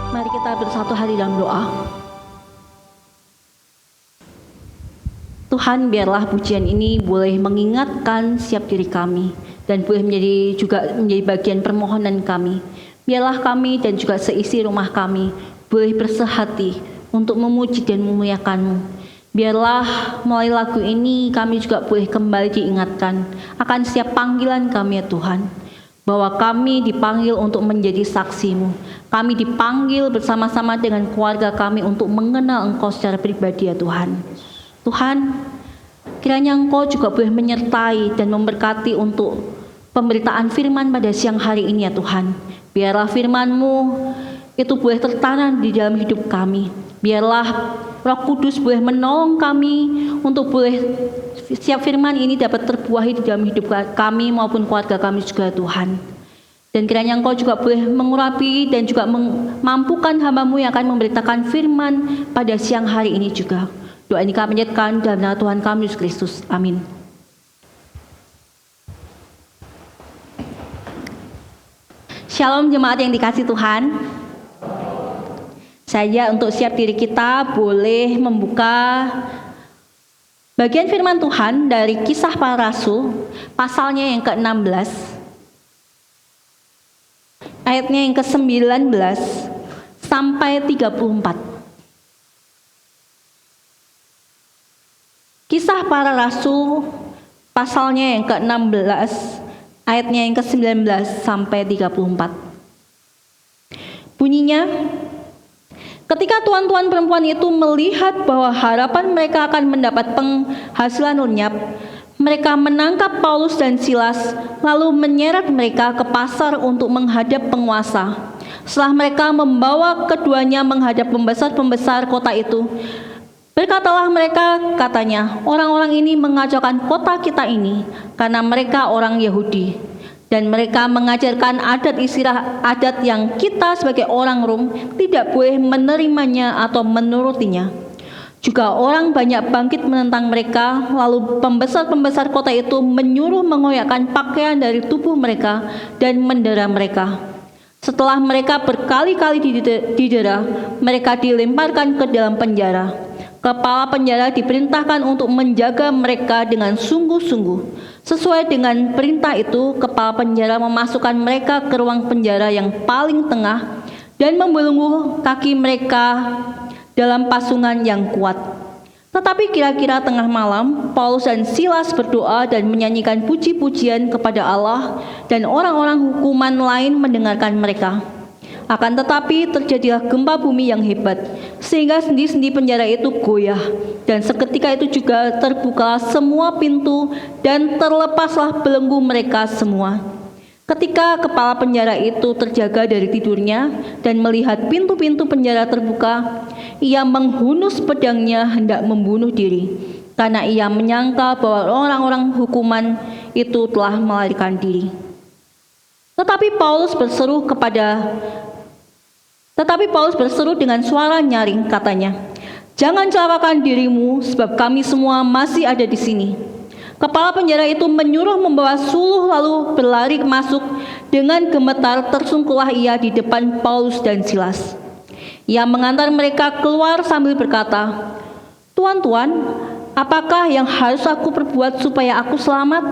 Mari kita bersatu hati dalam doa. Tuhan, biarlah pujian ini boleh mengingatkan setiap diri kami dan boleh menjadi bagian permohonan kami. Biarlah kami dan juga seisi rumah kami boleh bersehati untuk memuji dan memuliakan-Mu. Biarlah melalui lagu ini kami juga boleh kembali diingatkan akan setiap panggilan kami ya Tuhan, bahwa kami dipanggil untuk menjadi saksi-Mu. Kami dipanggil bersama-sama dengan keluarga kami untuk mengenal Engkau secara pribadi ya Tuhan. Tuhan, kiranya Engkau juga boleh menyertai dan memberkati untuk pemberitaan firman pada siang hari ini ya Tuhan. Biarlah firman-Mu itu boleh tertanam di dalam hidup kami. Biarlah Roh Kudus boleh menolong kami untuk boleh setiap firman ini dapat terbuahi di dalam hidup kami maupun keluarga kami juga Tuhan. Dan kiranya Engkau juga boleh mengurapi dan juga memampukan hamba-Mu yang akan memberitakan firman pada siang hari ini juga. Doa ini kami panjatkan dalam nama Tuhan kami Yesus Kristus. Amin. Shalom jemaat yang dikasihi Tuhan. Saya untuk siap diri kita boleh membuka bagian firman Tuhan dari Kisah Para Rasul, pasalnya yang ke-16, ayatnya yang ke-19 sampai 34. Kisah Para Rasul, pasalnya yang ke-16, ayatnya yang ke-19 sampai 34. Bunyinya, ketika tuan-tuan perempuan itu melihat bahwa harapan mereka akan mendapat penghasilan lenyap, mereka menangkap Paulus dan Silas, lalu menyeret mereka ke pasar untuk menghadap penguasa. Setelah mereka membawa keduanya menghadap pembesar-pembesar kota itu, berkatalah mereka, katanya, orang-orang ini mengacaukan kota kita ini karena mereka orang Yahudi. Dan mereka mengajarkan adat yang kita sebagai orang Rom tidak boleh menerimanya atau menurutinya. Juga orang banyak bangkit menentang mereka, lalu pembesar-pembesar kota itu menyuruh mengoyakkan pakaian dari tubuh mereka dan mendera mereka. Setelah mereka berkali-kali didera, mereka dilemparkan ke dalam penjara. Kepala penjara diperintahkan untuk menjaga mereka dengan sungguh-sungguh. Sesuai dengan perintah itu, kepala penjara memasukkan mereka ke ruang penjara yang paling tengah dan membelenggu kaki mereka dalam pasungan yang kuat. Tetapi kira-kira tengah malam, Paulus dan Silas berdoa dan menyanyikan puji-pujian kepada Allah, dan orang-orang hukuman lain mendengarkan mereka. Akan tetapi terjadilah gempa bumi yang hebat, sehingga sendi-sendi penjara itu goyah, dan seketika itu juga terbuka semua pintu dan terlepaslah belenggu mereka semua. Ketika kepala penjara itu terjaga dari tidurnya dan melihat pintu-pintu penjara terbuka, ia menghunus pedangnya hendak membunuh diri, karena ia menyangka bahwa orang-orang hukuman itu telah melarikan diri. Tetapi Paulus berseru dengan suara nyaring, katanya, "Jangan celakakan dirimu, sebab kami semua masih ada di sini." Kepala penjara itu menyuruh membawa suluh lalu berlari masuk. Dengan gemetar tersungkurlah ia di depan Paulus dan Silas. Ia mengantar mereka keluar sambil berkata, "Tuan-tuan, apakah yang harus aku perbuat supaya aku selamat?"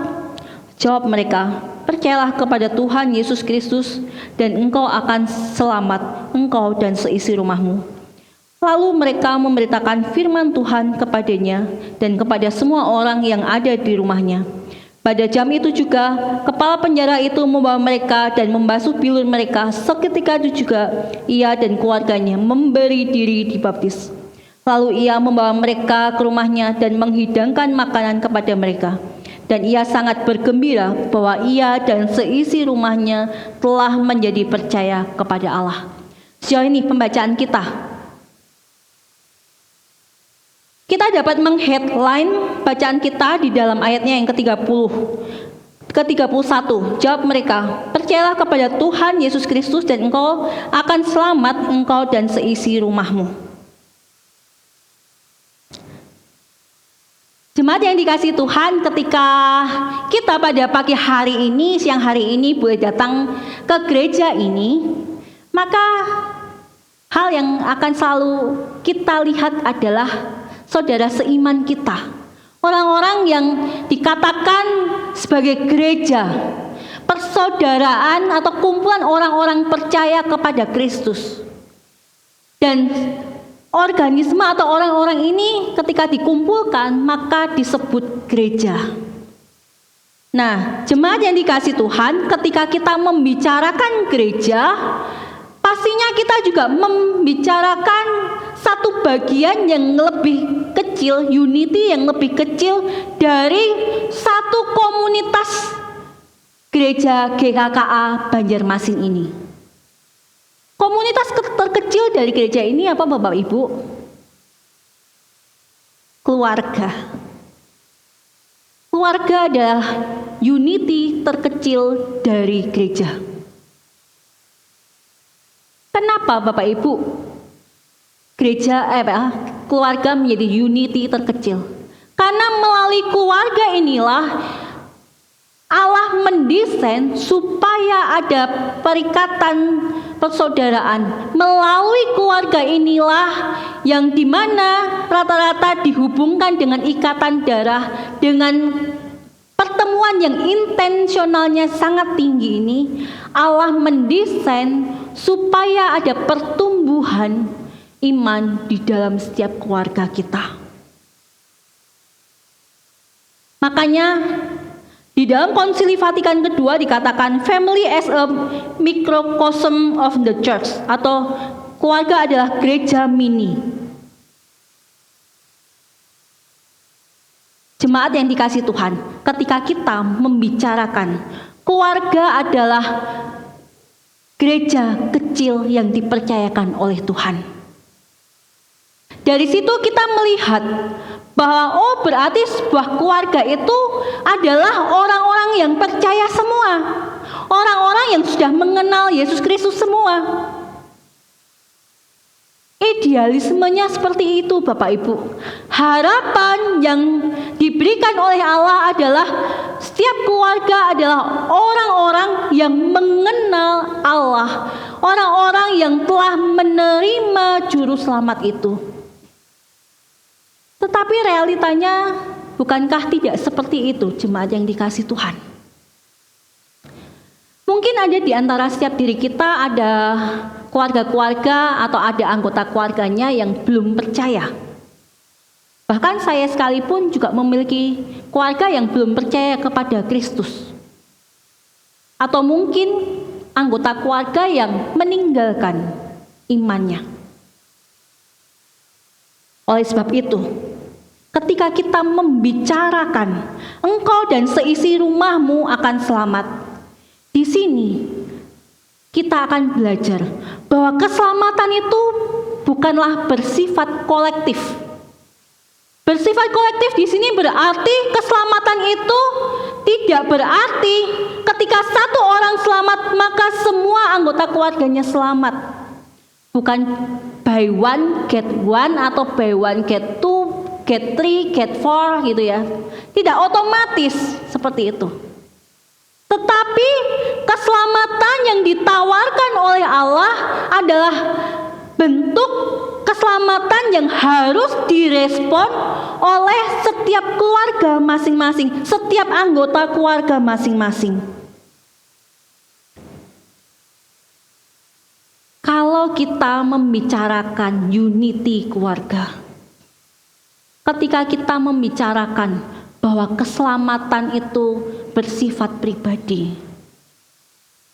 Jawab mereka, "Percayalah kepada Tuhan Yesus Kristus dan engkau akan selamat, engkau dan seisi rumahmu." Lalu mereka memberitakan firman Tuhan kepadanya dan kepada semua orang yang ada di rumahnya. Pada jam itu juga, kepala penjara itu membawa mereka dan membasuh bilur mereka. Seketika itu juga, ia dan keluarganya memberi diri dibaptis. Lalu ia membawa mereka ke rumahnya dan menghidangkan makanan kepada mereka. Dan ia sangat bergembira bahwa ia dan seisi rumahnya telah menjadi percaya kepada Allah. Sejauh ini pembacaan kita. Kita dapat meng-headline bacaan kita di dalam ayatnya yang ke-31. Jawab mereka, "Percayalah kepada Tuhan Yesus Kristus dan engkau akan selamat, engkau dan seisi rumahmu." Jemaat yang dikasihi Tuhan, ketika kita pada pagi hari ini, siang hari ini boleh datang ke gereja ini, maka hal yang akan selalu kita lihat adalah saudara seiman kita. Orang-orang yang dikatakan sebagai gereja, persaudaraan atau kumpulan orang-orang percaya kepada Kristus. Dan organisme atau orang-orang ini ketika dikumpulkan maka disebut gereja. Nah, jemaat yang dikasih Tuhan, ketika kita membicarakan gereja, pastinya kita juga membicarakan satu bagian yang lebih kecil, unity yang lebih kecil dari satu komunitas gereja GKKA Banjarmasin ini. Komunitas terkecil dari gereja ini apa Bapak Ibu? Keluarga. Keluarga adalah unity terkecil dari gereja. Kenapa Bapak Ibu keluarga menjadi unity terkecil? Karena melalui keluarga inilah Allah mendesain supaya ada perikatan persaudaraan. Melalui keluarga inilah yang dimana rata-rata dihubungkan dengan ikatan darah, dengan pertemuan yang intensionalnya sangat tinggi ini. Allah mendesain supaya ada pertumbuhan iman di dalam setiap keluarga kita. Makanya di dalam Konsili Vatikan kedua dikatakan family as a microcosm of the church, atau keluarga adalah gereja mini. Jemaat yang dikasih Tuhan, ketika kita membicarakan keluarga adalah gereja kecil yang dipercayakan oleh Tuhan. Dari situ kita melihat bahwa berarti sebuah keluarga itu adalah orang-orang yang percaya semua. Orang-orang yang sudah mengenal Yesus Kristus semua. Idealismenya seperti itu Bapak Ibu. Harapan yang diberikan oleh Allah adalah setiap keluarga adalah orang-orang yang mengenal Allah. Orang-orang yang telah menerima juru selamat itu. Tetapi realitanya bukankah tidak seperti itu jemaat yang dikasih Tuhan? Mungkin ada di antara setiap diri kita ada keluarga-keluarga atau ada anggota keluarganya yang belum percaya. Bahkan saya sekalipun juga memiliki keluarga yang belum percaya kepada Kristus. Atau mungkin anggota keluarga yang meninggalkan imannya. Oleh sebab itu, ketika kita membicarakan engkau dan seisi rumahmu akan selamat, di sini kita akan belajar bahwa keselamatan itu bukanlah bersifat kolektif. Bersifat kolektif di sini berarti keselamatan itu tidak berarti ketika satu orang selamat maka semua anggota keluarganya selamat. Bukan buy one get one atau buy one get two, get three, get four gitu ya. Tidak otomatis seperti itu. Tetapi keselamatan yang ditawarkan oleh Allah adalah bentuk keselamatan yang harus direspon oleh setiap keluarga masing-masing, setiap anggota keluarga masing-masing. Kalau kita membicarakan unity keluarga, ketika kita membicarakan bahwa keselamatan itu bersifat pribadi,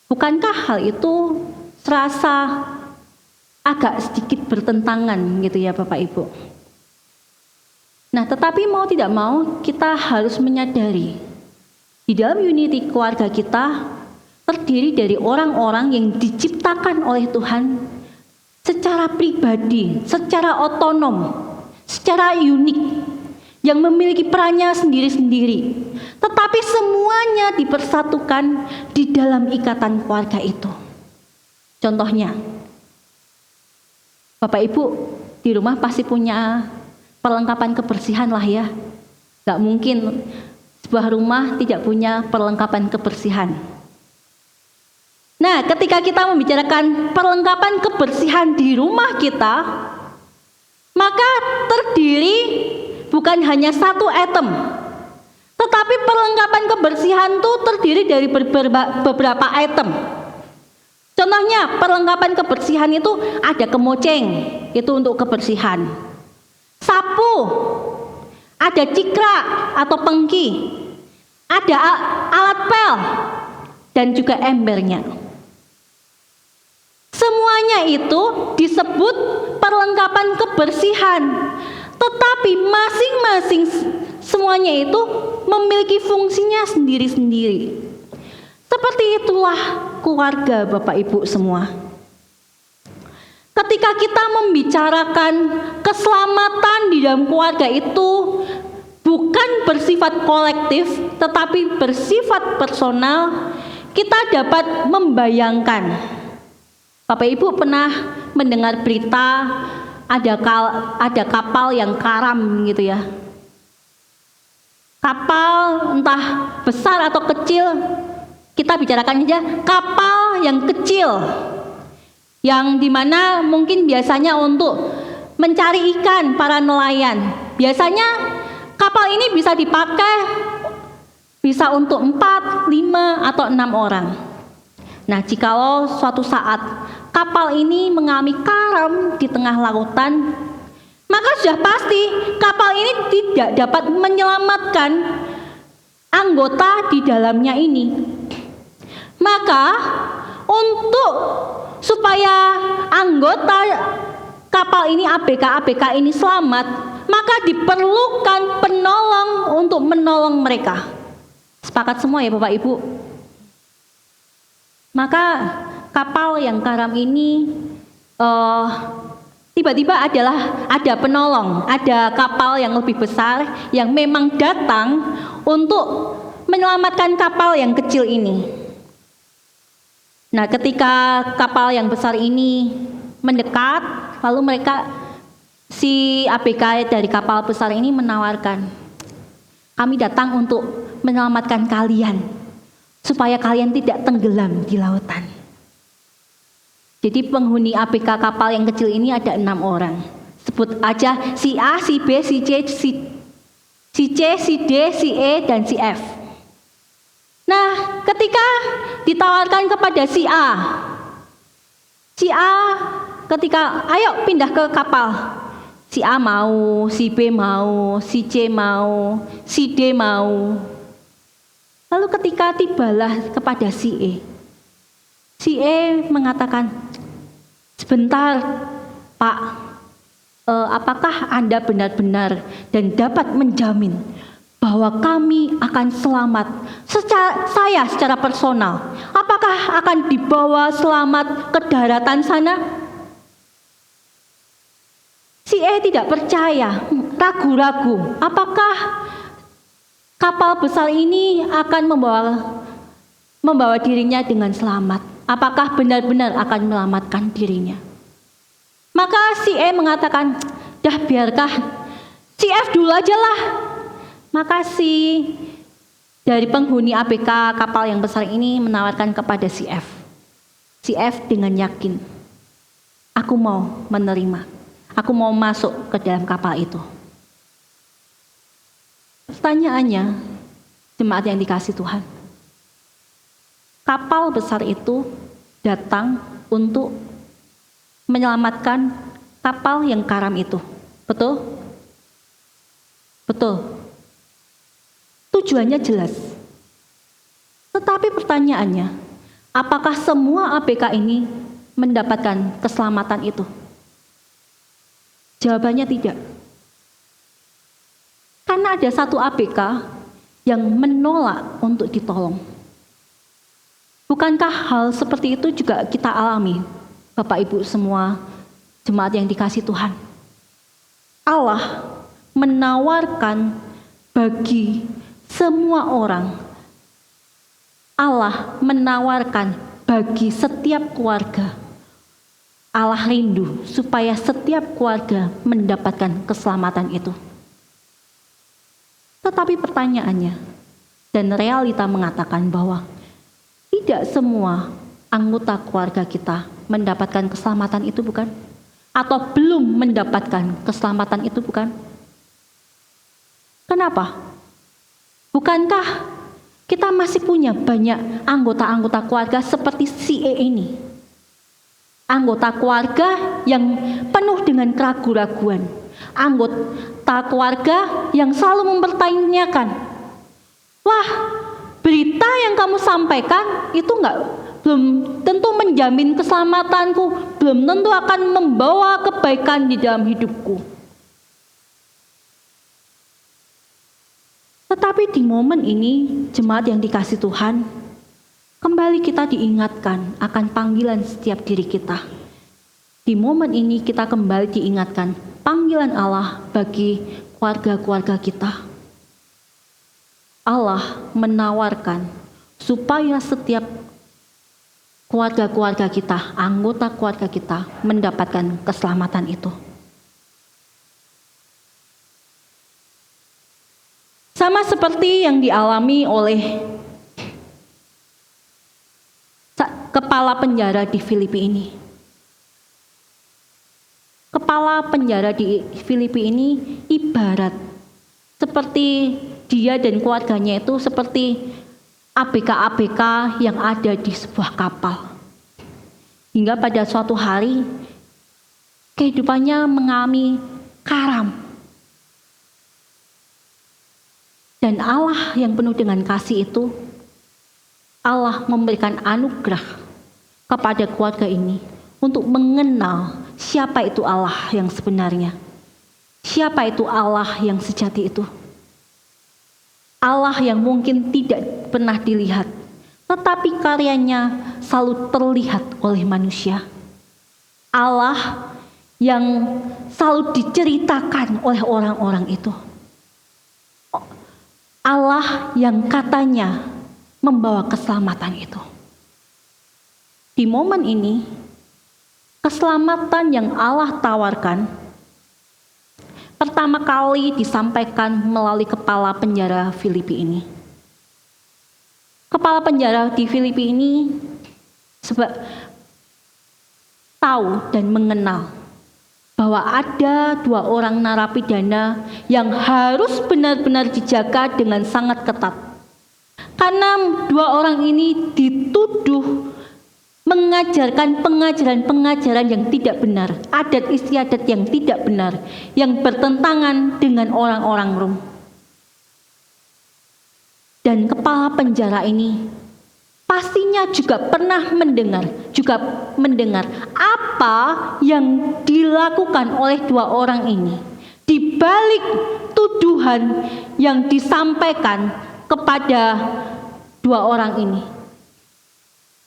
bukankah hal itu serasa agak sedikit bertentangan gitu ya Bapak Ibu? Nah, tetapi mau tidak mau kita harus menyadari di dalam unity keluarga kita terdiri dari orang-orang yang diciptakan oleh Tuhan secara pribadi, secara otonom, secara unik, yang memiliki perannya sendiri-sendiri, tetapi semuanya dipersatukan di dalam ikatan keluarga itu. Contohnya, Bapak Ibu di rumah pasti punya perlengkapan kebersihan lah ya. Gak mungkin sebuah rumah tidak punya perlengkapan kebersihan. Nah, ketika kita membicarakan perlengkapan kebersihan di rumah kita, maka terdiri bukan hanya satu item, tetapi perlengkapan kebersihan itu terdiri dari beberapa item. Contohnya, perlengkapan kebersihan itu ada kemoceng, itu untuk kebersihan. Sapu, ada cikrak atau pengki, ada alat pel, dan juga embernya. Semuanya itu disebut perlengkapan kebersihan, tetapi masing-masing semuanya itu memiliki fungsinya sendiri-sendiri. Seperti itulah keluarga Bapak Ibu semua. Ketika kita membicarakan keselamatan di dalam keluarga itu bukan bersifat kolektif, tetapi bersifat personal, kita dapat membayangkan. Bapak Ibu pernah mendengar berita ada kapal yang karam gitu ya. Kapal entah besar atau kecil, kita bicarakan aja kapal yang kecil, yang dimana mungkin biasanya untuk mencari ikan para nelayan. Biasanya kapal ini bisa dipakai bisa untuk 4, 5, atau 6 orang. Nah, jikalau suatu saat kapal ini mengalami karam di tengah lautan, maka sudah pasti kapal ini tidak dapat menyelamatkan anggota di dalamnya ini. Maka untuk supaya anggota kapal ini ABK ini selamat, maka diperlukan penolong untuk menolong mereka. Sepakat semua ya Bapak Ibu? Maka kapal yang karam ini tiba-tiba ada penolong, ada kapal yang lebih besar yang memang datang untuk menyelamatkan kapal yang kecil ini. Nah, ketika kapal yang besar ini mendekat, lalu si ABK dari kapal besar ini menawarkan, kami datang untuk menyelamatkan kalian, supaya kalian tidak tenggelam di lautan. Jadi penghuni ABK kapal yang kecil ini ada 6 orang. Sebut aja si A, si B, si C, si D, si E, dan si F. Nah, ketika ditawarkan kepada si A ketika ayo pindah ke kapal, si A mau, si B mau, si C mau, si D mau. Lalu ketika tibalah kepada si E mengatakan, sebentar Pak, apakah Anda benar-benar dan dapat menjamin bahwa kami akan selamat secara personal? Apakah akan dibawa selamat ke daratan sana? Si E tidak percaya, ragu-ragu, apakah kapal besar ini akan membawa dirinya dengan selamat? Apakah benar-benar akan menyelamatkan dirinya? Maka si E mengatakan, dah biarkah si F dulu aja lah. Maka dari penghuni ABK kapal yang besar ini menawarkan kepada si F. Si F dengan yakin, aku mau menerima, aku mau masuk ke dalam kapal itu. Pertanyaannya, jemaat yang dikasihi Tuhan, kapal besar itu datang untuk menyelamatkan kapal yang karam itu. Betul? Betul. Tujuannya jelas. Tetapi pertanyaannya, apakah semua ABK ini mendapatkan keselamatan itu? Jawabannya tidak. Karena ada satu ABK yang menolak untuk ditolong. Bukankah hal seperti itu juga kita alami, Bapak Ibu semua, jemaat yang dikasihi Tuhan? Allah menawarkan bagi semua orang. Allah menawarkan bagi setiap keluarga. Allah rindu supaya setiap keluarga mendapatkan keselamatan itu. Tetapi pertanyaannya, dan realita mengatakan bahwa tidak semua anggota keluarga kita mendapatkan keselamatan itu, bukan? Atau belum mendapatkan keselamatan itu, bukan? Kenapa? Bukankah kita masih punya banyak anggota-anggota keluarga seperti si E ini? Anggota keluarga yang penuh dengan keraguan-raguan. Anggota keluarga yang selalu mempertanyakan, wah, berita yang kamu sampaikan itu belum tentu menjamin keselamatanku, belum tentu akan membawa kebaikan di dalam hidupku. Tetapi di momen ini, jemaat yang dikasihi Tuhan, kembali kita diingatkan akan panggilan setiap diri kita. Di momen ini kita kembali diingatkan panggilan Allah bagi keluarga-keluarga kita. Allah menawarkan supaya setiap keluarga-keluarga kita, anggota keluarga kita mendapatkan keselamatan itu. Sama seperti yang dialami oleh kepala penjara di Filipi ini. Kepala penjara di Filipi ini ibarat seperti dia dan keluarganya itu seperti ABK-ABK yang ada di sebuah kapal. Hingga pada suatu hari kehidupannya mengalami karam. Dan Allah yang penuh dengan kasih itu, Allah memberikan anugerah kepada keluarga ini untuk mengenal siapa itu Allah yang sebenarnya. Siapa itu Allah yang sejati itu. Allah yang mungkin tidak pernah dilihat, tetapi karyanya selalu terlihat oleh manusia. Allah yang selalu diceritakan oleh orang-orang itu. Allah yang katanya membawa keselamatan itu. Di momen ini, keselamatan yang Allah tawarkan pertama kali disampaikan melalui kepala penjara Filipi ini. Kepala penjara di Filipi ini tahu dan mengenal bahwa ada 2 orang narapidana yang harus benar-benar dijaga dengan sangat ketat. Karena 2 orang ini dituduh mengajarkan pengajaran-pengajaran yang tidak benar, adat istiadat yang tidak benar, yang bertentangan dengan orang-orang Rom. Dan kepala penjara ini pastinya juga pernah mendengar apa yang dilakukan oleh 2 orang ini, di balik tuduhan yang disampaikan kepada 2 orang ini.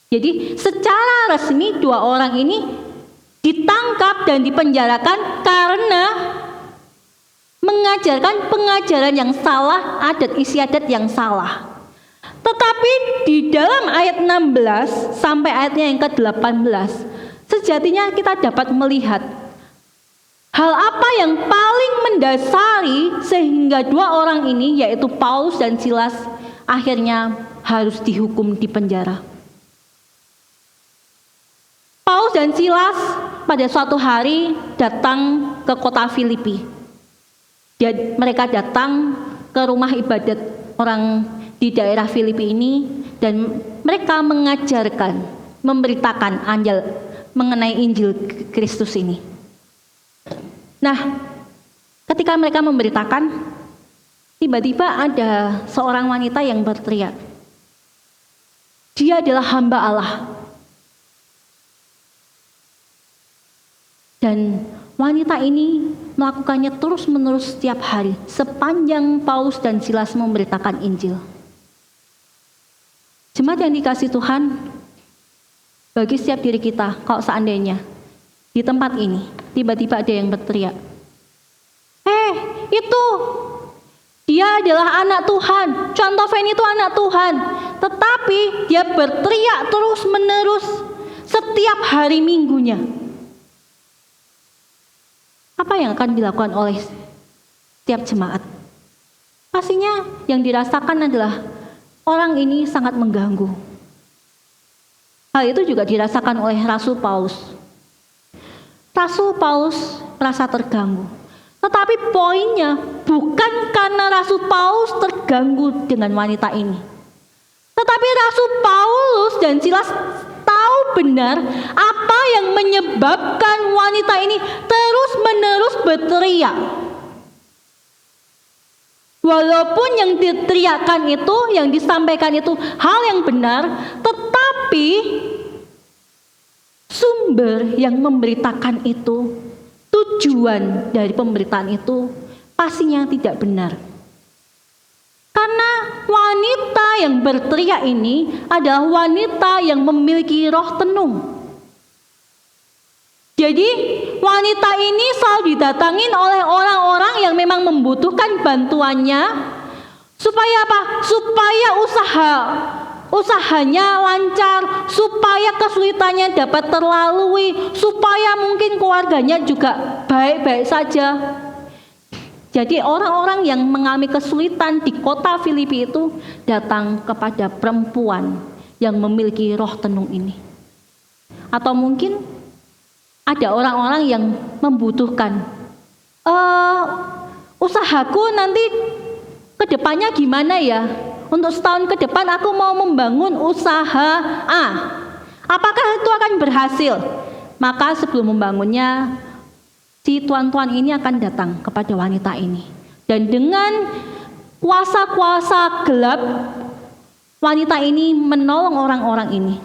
Jadi secara resmi 2 orang ini ditangkap dan dipenjarakan karena mengajarkan pengajaran yang salah, adat istiadat yang salah. Tetapi di dalam ayat 16 sampai ayatnya yang ke-18, sejatinya kita dapat melihat hal apa yang paling mendasari sehingga 2 orang ini, yaitu Paulus dan Silas, akhirnya harus dihukum di penjara. Paulus dan Silas pada suatu hari datang ke kota Filipi. Mereka datang ke rumah ibadat orang di daerah Filipi ini dan mereka mengajarkan, memberitakan mengenai Injil Kristus ini. Nah, ketika mereka memberitakan, tiba-tiba ada seorang wanita yang berteriak, "Dia adalah hamba Allah." Dan wanita ini melakukannya terus-menerus setiap hari sepanjang Paulus dan Silas memberitakan Injil. Jemaat yang dikasihi Tuhan, bagi setiap diri kita, kalau seandainya di tempat ini tiba-tiba ada yang berteriak, itu dia adalah anak Tuhan, contoh Fanny itu anak Tuhan, tetapi dia berteriak terus-menerus setiap hari Minggunya. Apa yang akan dilakukan oleh setiap jemaat? Pastinya yang dirasakan adalah orang ini sangat mengganggu. Hal itu juga dirasakan oleh Rasul Paulus. Rasul Paulus merasa terganggu. Tetapi poinnya bukan karena Rasul Paulus terganggu dengan wanita ini. Tetapi Rasul Paulus dan Silas tahu benar apa yang menyebabkan wanita ini terus-menerus berteriak. Walaupun yang diteriakkan itu, yang disampaikan itu hal yang benar, tetapi sumber yang memberitakan itu, tujuan dari pemberitaan itu pastinya tidak benar. Karena wanita yang berteriak ini adalah wanita yang memiliki roh tenung. Jadi wanita ini selalu didatangin oleh orang-orang yang memang membutuhkan bantuannya. Supaya apa? Supaya usahanya lancar, supaya kesulitannya dapat terlalui, supaya mungkin keluarganya juga baik-baik saja. Jadi orang-orang yang mengalami kesulitan di kota Filipi itu datang kepada perempuan yang memiliki roh tenung ini. Atau mungkin ada orang-orang yang membutuhkan, usahaku nanti kedepannya gimana ya? Untuk setahun ke depan aku mau membangun usaha A. Apakah itu akan berhasil? Maka sebelum membangunnya, si tuan-tuan ini akan datang kepada wanita ini. Dan dengan kuasa-kuasa gelap, wanita ini menolong orang-orang ini.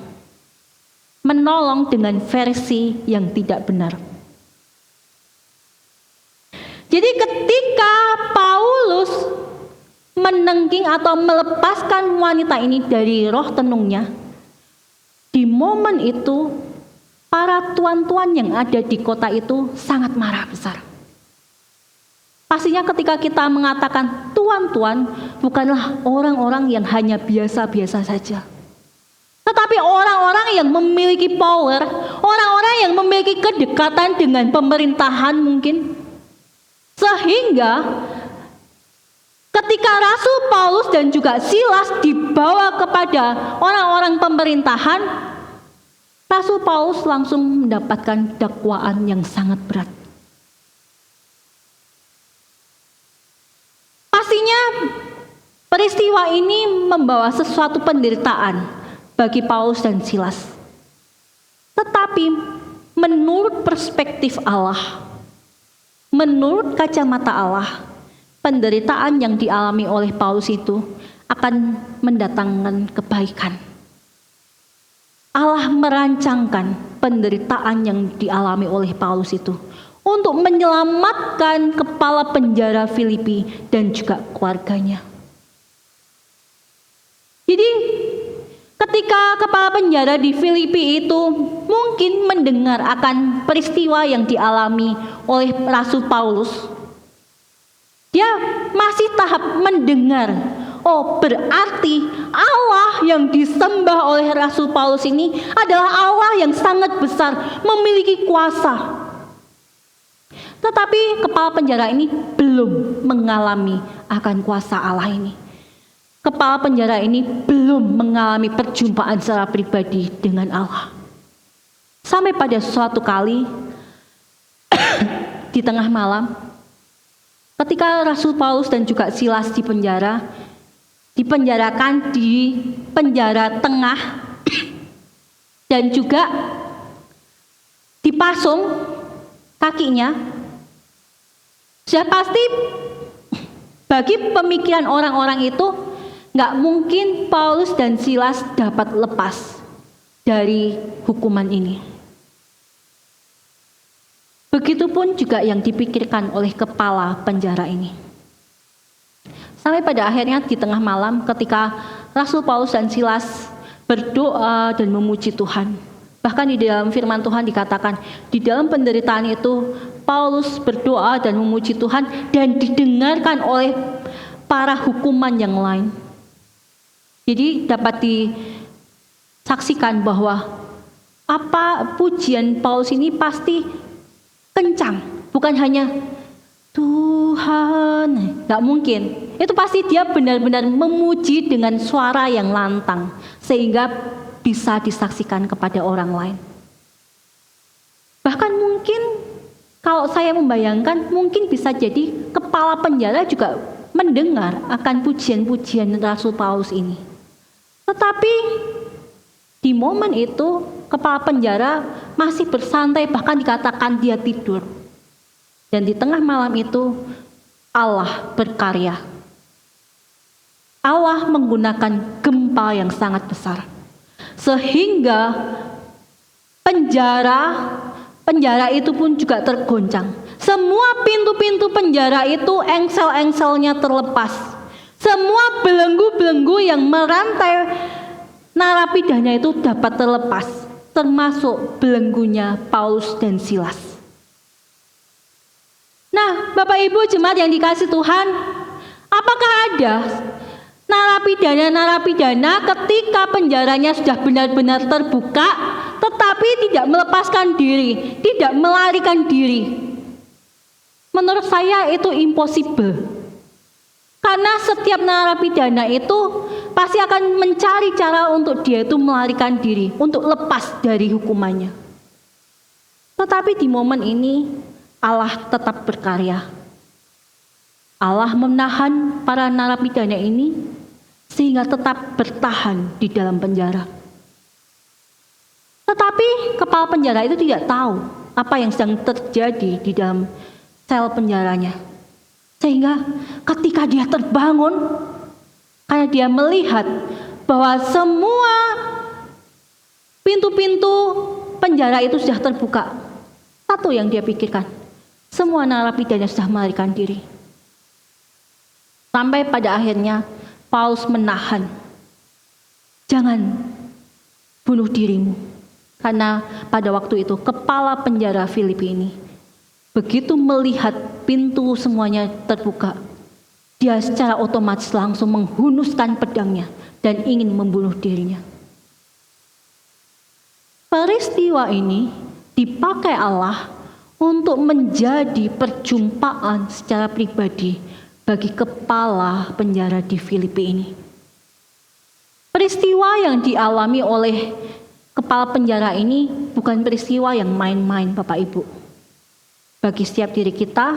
Menolong dengan versi yang tidak benar. Jadi ketika Paulus menengging atau melepaskan wanita ini dari roh tenungnya, di momen itu para tuan-tuan yang ada di kota itu sangat marah besar. Pastinya ketika kita mengatakan tuan-tuan, bukanlah orang-orang yang hanya biasa-biasa saja, tetapi orang-orang yang memiliki power, orang-orang yang memiliki kedekatan dengan pemerintahan mungkin. Sehingga ketika Rasul Paulus dan juga Silas dibawa kepada orang-orang pemerintahan, Rasul Paulus langsung mendapatkan dakwaan yang sangat berat. Pastinya peristiwa ini membawa sesuatu penderitaan bagi Paulus dan Silas. Tetapi menurut perspektif Allah, menurut kacamata Allah, penderitaan yang dialami oleh Paulus itu akan mendatangkan kebaikan. Allah merancangkan penderitaan yang dialami oleh Paulus itu untuk menyelamatkan kepala penjara Filipi dan juga keluarganya. Jadi ketika kepala penjara di Filipi itu mungkin mendengar akan peristiwa yang dialami oleh Rasul Paulus, dia masih tahap mendengar. Oh, berarti Allah yang disembah oleh Rasul Paulus ini adalah Allah yang sangat besar, memiliki kuasa. Tetapi kepala penjara ini belum mengalami akan kuasa Allah ini. Kepala penjara ini belum mengalami perjumpaan secara pribadi dengan Allah. Sampai pada suatu kali di tengah malam, ketika Rasul Paulus dan juga Silas dipenjarakan di penjara tengah dan juga dipasung kakinya, sudah pasti bagi pemikiran orang-orang itu nggak mungkin Paulus dan Silas dapat lepas dari hukuman ini. Begitupun juga yang dipikirkan oleh kepala penjara ini. Sampai pada akhirnya di tengah malam ketika Rasul Paulus dan Silas berdoa dan memuji Tuhan. Bahkan di dalam firman Tuhan dikatakan, di dalam penderitaan itu Paulus berdoa dan memuji Tuhan dan didengarkan oleh para hukuman yang lain. Jadi dapat disaksikan bahwa apa pujian Paulus ini pasti kencang, bukan hanya Tuhan, gak mungkin. Itu pasti dia benar-benar memuji dengan suara yang lantang, sehingga bisa disaksikan kepada orang lain. Bahkan mungkin kalau saya membayangkan, mungkin bisa jadi kepala penjara juga mendengar akan pujian-pujian Rasul Paulus ini. Tetapi di momen itu kepala penjara masih bersantai, bahkan dikatakan dia tidur. Dan di tengah malam itu Allah berkarya. Allah menggunakan gempa yang sangat besar. Sehingga penjara itu pun juga tergoncang. Semua pintu-pintu penjara itu engsel-engselnya terlepas. Semua belenggu-belenggu yang merantai narapidana itu dapat terlepas, termasuk belenggunya Paulus dan Silas. Nah, Bapak Ibu jemaat yang dikasih Tuhan, apakah ada narapidana ketika penjaranya sudah benar-benar terbuka, tetapi tidak melepaskan diri, tidak melarikan diri? Menurut saya itu impossible. Karena setiap narapidana itu pasti akan mencari cara untuk dia itu melarikan diri, untuk lepas dari hukumannya. Tetapi di momen ini Allah tetap berkarya. Allah menahan para narapidana ini sehingga tetap bertahan di dalam penjara. Tetapi kepala penjara itu tidak tahu apa yang sedang terjadi di dalam sel penjaranya. Sehingga ketika dia terbangun, karena dia melihat bahwa semua pintu-pintu penjara itu sudah terbuka, satu yang dia pikirkan, semua narapidana sudah melarikan diri. Sampai pada akhirnya Paulus menahan, jangan bunuh dirimu. Karena pada waktu itu kepala penjara Filipi ini begitu melihat pintu semuanya terbuka, dia secara otomatis langsung menghunuskan pedangnya dan ingin membunuh dirinya. Peristiwa ini dipakai Allah untuk menjadi perjumpaan secara pribadi bagi kepala penjara di Filipi ini. Peristiwa yang dialami oleh kepala penjara ini bukan peristiwa yang main-main, Bapak Ibu. Bagi setiap diri kita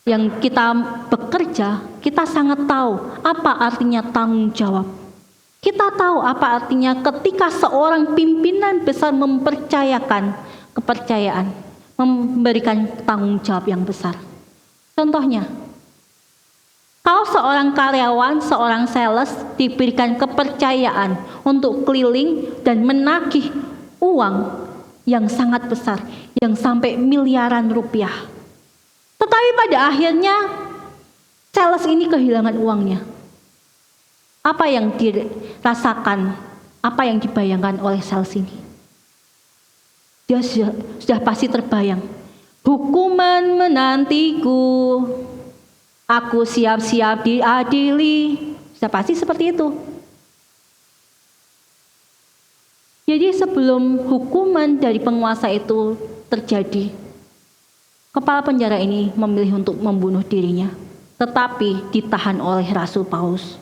yang kita bekerja, kita sangat tahu apa artinya tanggung jawab. Kita tahu apa artinya ketika seorang pimpinan besar mempercayakan kepercayaan, memberikan tanggung jawab yang besar. Contohnya, kalau seorang karyawan, seorang sales diberikan kepercayaan untuk keliling dan menagih uang yang sangat besar, yang sampai miliaran rupiah. Tetapi pada akhirnya sales ini kehilangan uangnya. Apa yang dirasakan, apa yang dibayangkan oleh sales ini? Dia sudah pasti terbayang. Hukuman menantiku, aku siap-siap diadili. Sudah pasti seperti itu. Jadi sebelum hukuman dari penguasa itu terjadi, kepala penjara ini memilih untuk membunuh dirinya, tetapi ditahan oleh Rasul Paulus.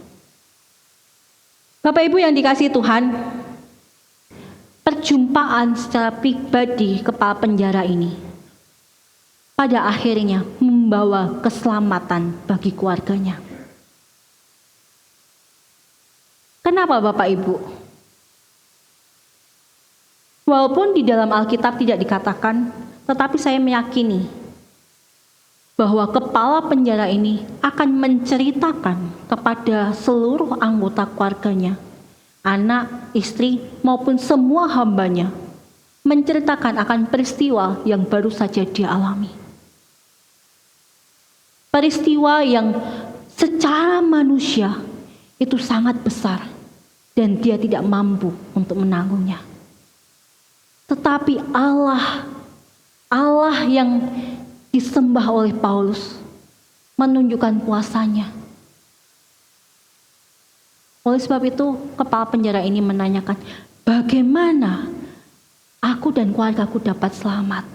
Bapak Ibu yang dikasihi Tuhan, perjumpaan secara pribadi kepala penjara ini pada akhirnya membawa keselamatan bagi keluarganya. Kenapa Bapak Ibu? Walaupun di dalam Alkitab tidak dikatakan, tetapi saya meyakini bahwa kepala penjara ini akan menceritakan kepada seluruh anggota keluarganya, anak, istri, maupun semua hambanya, menceritakan akan peristiwa yang baru saja dia alami. Peristiwa yang secara manusia itu sangat besar dan dia tidak mampu untuk menanggungnya. Tetapi Allah yang disembah oleh Paulus menunjukkan kuasanya. Oleh sebab itu, kepala penjara ini menanyakan, bagaimana aku dan keluargaku dapat selamat?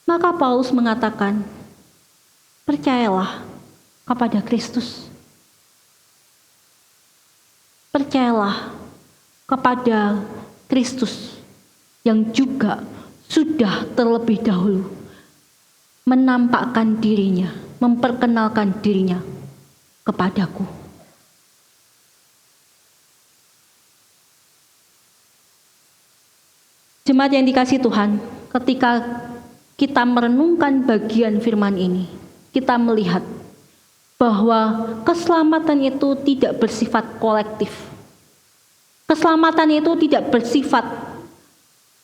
Maka Paulus mengatakan, percayalah kepada Kristus. percayalah kepada Kristus yang juga sudah terlebih dahulu menampakkan dirinya, memperkenalkan dirinya kepadaku. Jemaat yang dikasihi Tuhan, ketika kita merenungkan bagian firman ini, kita melihat bahwa keselamatan itu tidak bersifat kolektif. Keselamatan itu tidak bersifat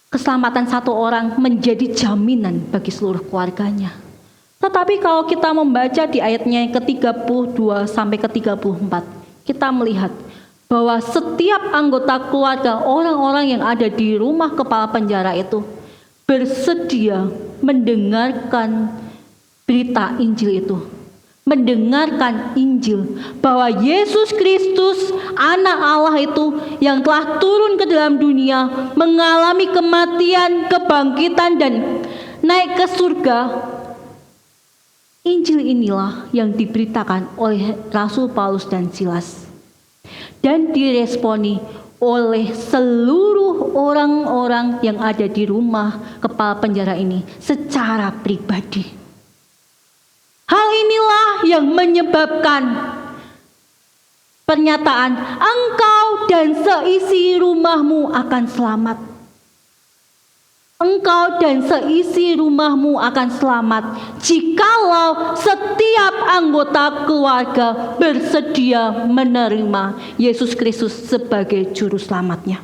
keselamatan satu orang menjadi jaminan bagi seluruh keluarganya. Tetapi kalau kita membaca di ayatnya yang ke-32 sampai ke-34, kita melihat bahwa setiap anggota keluarga orang-orang yang ada di rumah kepala penjara itu bersedia mendengarkan berita Injil itu. Mendengarkan Injil bahwa Yesus Kristus anak Allah itu yang telah turun ke dalam dunia, mengalami kematian, kebangkitan dan naik ke surga. Injil inilah yang diberitakan oleh Rasul Paulus dan Silas dan diresponi oleh seluruh orang-orang yang ada di rumah kepala penjara ini secara pribadi. Hal inilah yang menyebabkan pernyataan engkau dan seisi rumahmu akan selamat. Engkau dan seisi rumahmu akan selamat jikalau setiap anggota keluarga bersedia menerima Yesus Kristus sebagai juru selamatnya.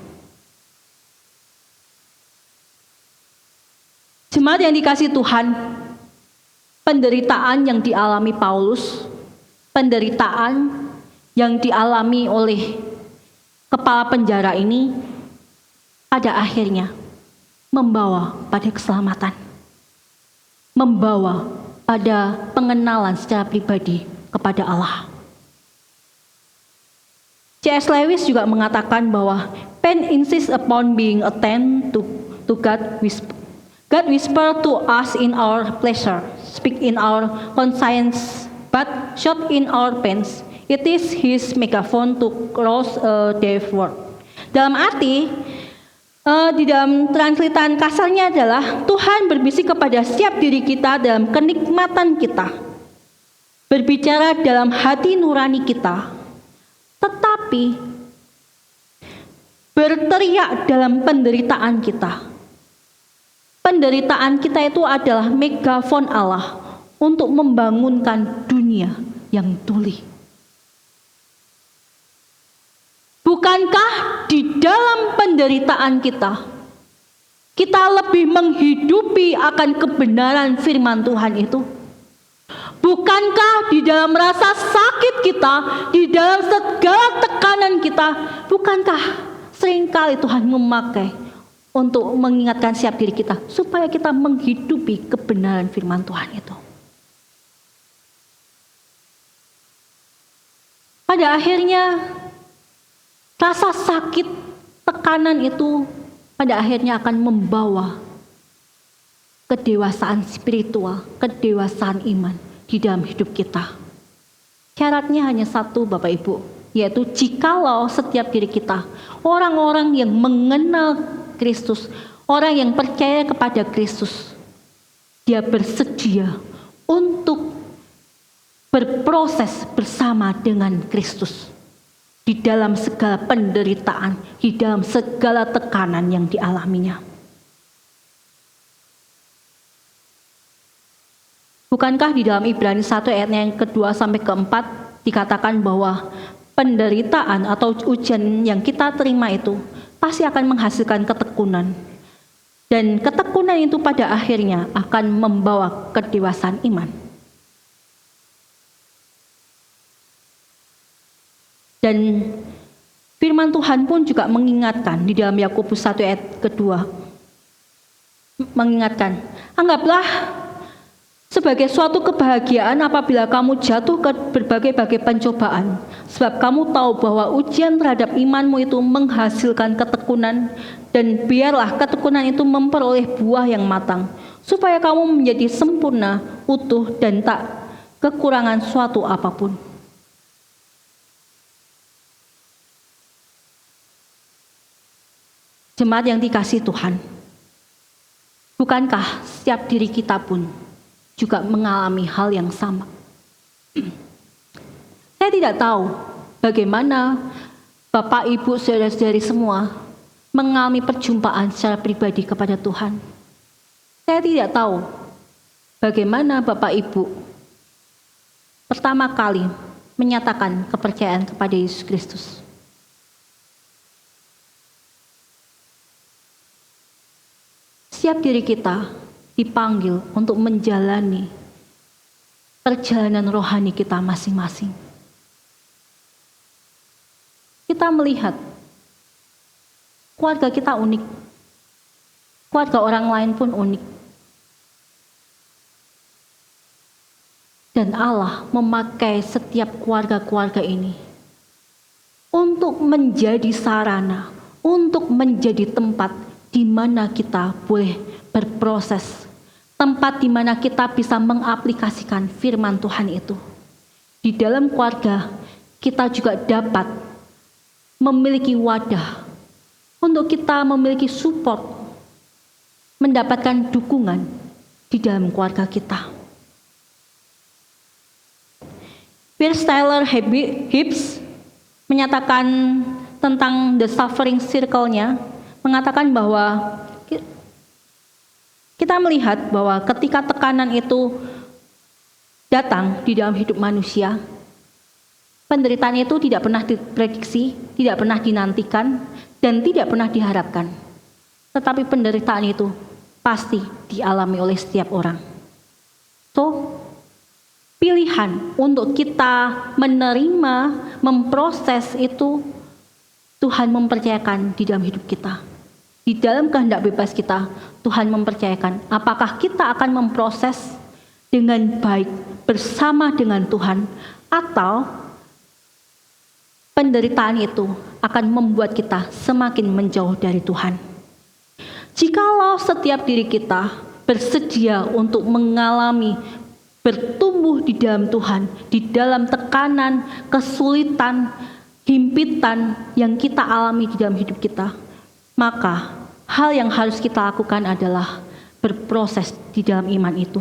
Jemaat yang dikasihi Tuhan, penderitaan yang dialami Paulus, penderitaan yang dialami oleh kepala penjara ini pada akhirnya membawa pada keselamatan, membawa pada pengenalan secara pribadi kepada Allah. C.S. Lewis juga mengatakan bahwa pain insists upon being attend to God whisper to us in our pleasure, speak in our conscience, but shout in our pains. It is his megaphone to cross a deaf world. Dalam arti, di dalam translitan kasarnya adalah Tuhan berbisik kepada setiap diri kita dalam kenikmatan kita, berbicara dalam hati nurani kita, tetapi berteriak dalam penderitaan kita. Penderitaan kita itu adalah megafon Allah untuk membangunkan dunia yang tuli. Bukankah di dalam penderitaan kita lebih menghidupi akan kebenaran firman Tuhan itu? Bukankah di dalam rasa sakit kita, di dalam segala tekanan kita, bukankah seringkali Tuhan memakai untuk mengingatkan setiap diri kita supaya kita menghidupi kebenaran firman Tuhan itu? Pada akhirnya rasa sakit, tekanan itu pada akhirnya akan membawa kedewasaan spiritual, kedewasaan iman di dalam hidup kita. Syaratnya hanya satu Bapak Ibu, yaitu jikalau setiap diri kita, orang-orang yang mengenal Kristus, orang yang percaya kepada Kristus, dia bersedia untuk berproses bersama dengan Kristus di dalam segala penderitaan, di dalam segala tekanan yang dialaminya. Bukankah di dalam Ibrani 1 ayatnya yang kedua sampai keempat dikatakan bahwa penderitaan atau ujian yang kita terima itu pasti akan menghasilkan ketekunan. Dan ketekunan itu pada akhirnya akan membawa kedewasaan iman. Dan firman Tuhan pun juga mengingatkan di dalam Yakobus 1 ayat kedua. Mengingatkan, anggaplah sebagai suatu kebahagiaan apabila kamu jatuh ke berbagai-bagai pencobaan. Sebab kamu tahu bahwa ujian terhadap imanmu itu menghasilkan ketekunan. Dan biarlah ketekunan itu memperoleh buah yang matang. Supaya kamu menjadi sempurna, utuh, dan tak kekurangan suatu apapun. Jemaat yang dikasihi Tuhan, bukankah setiap diri kita pun juga mengalami hal yang sama? Saya tidak tahu bagaimana Bapak, Ibu, saudara-saudari semua mengalami perjumpaan secara pribadi kepada Tuhan. Saya tidak tahu bagaimana Bapak, Ibu pertama kali menyatakan kepercayaan kepada Yesus Kristus. Setiap diri kita dipanggil untuk menjalani perjalanan rohani kita masing-masing. Kita melihat keluarga kita unik, keluarga orang lain pun unik. Dan Allah memakai setiap keluarga-keluarga ini untuk menjadi sarana, untuk menjadi tempat di mana kita boleh berproses, tempat di mana kita bisa mengaplikasikan firman Tuhan itu. Di dalam keluarga, kita juga dapat memiliki wadah untuk kita memiliki support, mendapatkan dukungan di dalam keluarga kita. Pierce Tyler Hibbs menyatakan tentang the suffering circle-nya, mengatakan bahwa kita melihat bahwa ketika tekanan itu datang di dalam hidup manusia, penderitaan itu tidak pernah diprediksi, tidak pernah dinantikan, dan tidak pernah diharapkan. Tetapi penderitaan itu pasti dialami oleh setiap orang. So, pilihan untuk kita menerima, memproses itu Tuhan mempercayakan di dalam hidup kita. Di dalam kehendak bebas kita, Tuhan mempercayakan apakah kita akan memproses dengan baik bersama dengan Tuhan, atau penderitaan itu akan membuat kita semakin menjauh dari Tuhan. Jikalau setiap diri kita bersedia untuk mengalami bertumbuh di dalam Tuhan, di dalam tekanan, kesulitan, himpitan yang kita alami di dalam hidup kita, maka hal yang harus kita lakukan adalah berproses di dalam iman itu.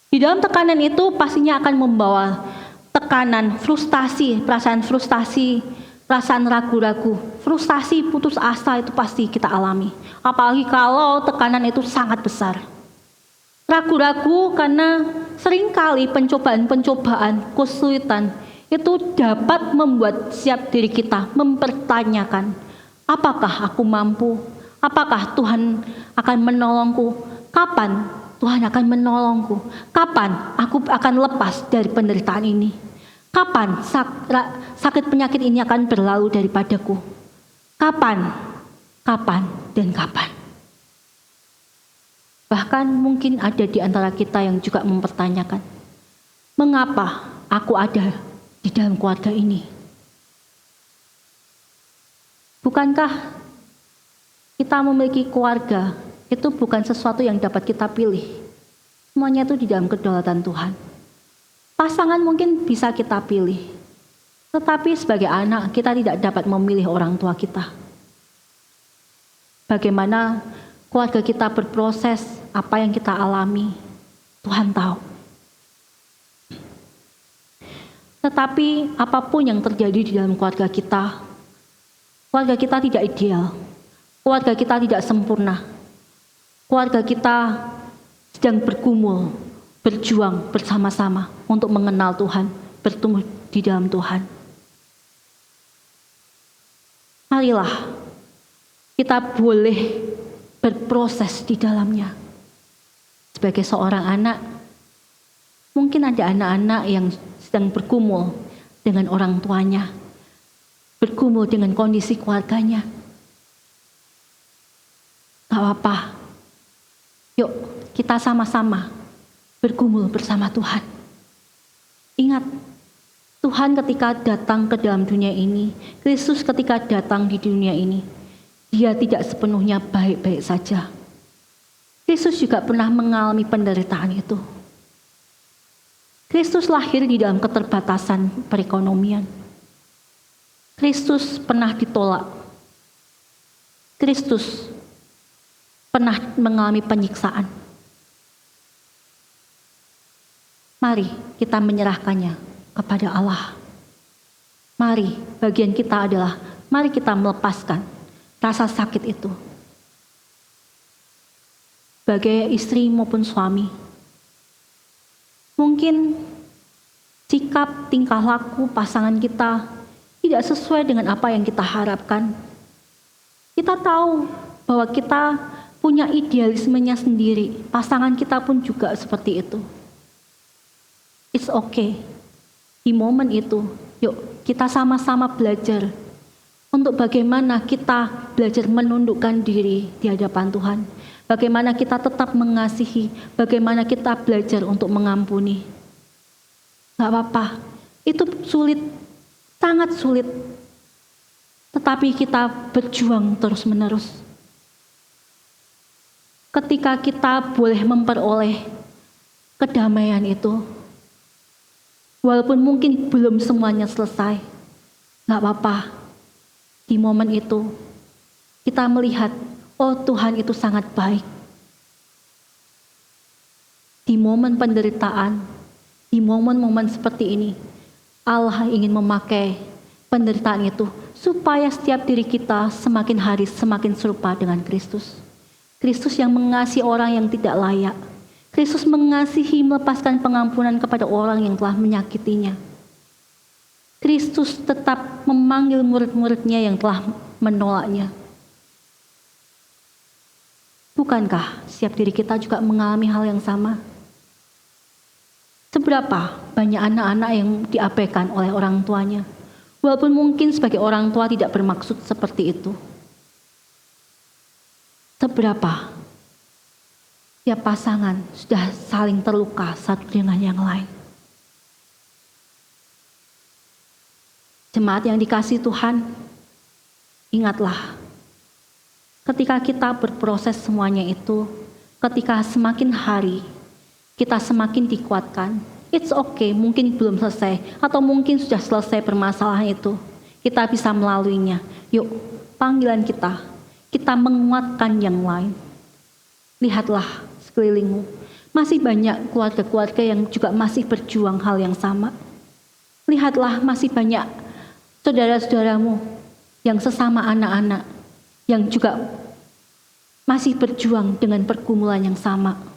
Di dalam tekanan itu pastinya akan membawa tekanan, frustasi, perasaan ragu-ragu, frustasi, putus asa, itu pasti kita alami. Apalagi kalau tekanan itu sangat besar. Ragu-ragu karena seringkali pencobaan-pencobaan, kesulitan itu dapat membuat setiap diri kita mempertanyakan, apakah aku mampu? Apakah Tuhan akan menolongku? Kapan Tuhan akan menolongku? Kapan aku akan lepas dari penderitaan ini? Kapan sakit penyakit ini akan berlalu daripadaku? Kapan? Dan kapan? Bahkan mungkin ada di antara kita yang juga mempertanyakan, mengapa aku ada di dalam keluarga ini? Bukankah kita memiliki keluarga itu bukan sesuatu yang dapat kita pilih? Semuanya itu di dalam kedaulatan Tuhan. Pasangan mungkin bisa kita pilih, tetapi sebagai anak kita tidak dapat memilih orang tua kita. Bagaimana keluarga kita berproses, apa yang kita alami, Tuhan tahu. Tetapi apapun yang terjadi di dalam keluarga kita tidak ideal, keluarga kita tidak sempurna, keluarga kita sedang bergumul, berjuang bersama-sama untuk mengenal Tuhan, bertumbuh di dalam Tuhan. Marilah kita boleh berproses di dalamnya. Sebagai seorang anak, mungkin ada anak-anak yang sedang bergumul dengan orang tuanya, bergumul dengan kondisi keluarganya. Gak apa-apa, yuk kita sama-sama bergumul bersama Tuhan. Ingat, Tuhan ketika datang ke dalam dunia ini, Kristus ketika datang di dunia ini, Dia tidak sepenuhnya baik-baik saja. Kristus juga pernah mengalami penderitaan itu. Kristus lahir di dalam keterbatasan perekonomian. Kristus pernah ditolak. Kristus pernah mengalami penyiksaan. Mari kita menyerahkannya kepada Allah. Mari, bagian kita adalah mari kita melepaskan rasa sakit itu. Sebagai istri maupun suami, mungkin sikap, tingkah laku pasangan kita tidak sesuai dengan apa yang kita harapkan. Kita tahu bahwa kita punya idealismenya sendiri, pasangan kita pun juga seperti itu. It's okay. Di momen itu, yuk kita sama-sama belajar untuk bagaimana kita belajar menundukkan diri di hadapan Tuhan. Bagaimana kita tetap mengasihi, bagaimana kita belajar untuk mengampuni. Gak apa-apa, itu sulit, sangat sulit. Tetapi kita berjuang terus-menerus. Ketika kita boleh memperoleh kedamaian itu, walaupun mungkin belum semuanya selesai, gak apa-apa. Di momen itu, kita melihat, oh Tuhan itu sangat baik. Di momen penderitaan, di momen-momen seperti ini, Allah ingin memakai penderitaan itu, supaya setiap diri kita semakin hari semakin serupa dengan Kristus. Kristus yang mengasihi orang yang tidak layak. Kristus mengasihi melepaskan pengampunan kepada orang yang telah menyakitinya. Kristus tetap memanggil murid-muridnya yang telah menolaknya. Bukankah setiap diri kita juga mengalami hal yang sama? Seberapa banyak anak-anak yang diabaikan oleh orang tuanya? Walaupun mungkin sebagai orang tua tidak bermaksud seperti itu. Seberapa tiap pasangan sudah saling terluka satu dengan yang lain. Jemaat yang dikasihi Tuhan, ingatlah, ketika kita berproses semuanya itu, ketika semakin hari kita semakin dikuatkan, it's okay, mungkin belum selesai, atau mungkin sudah selesai permasalahan itu, kita bisa melaluinya. Yuk, panggilan kita menguatkan yang lain. Lihatlah sekelilingmu, masih banyak keluarga-keluarga yang juga masih berjuang hal yang sama. Lihatlah masih banyak saudara-saudaramu yang sesama anak-anak, yang juga masih berjuang dengan pergumulan yang sama.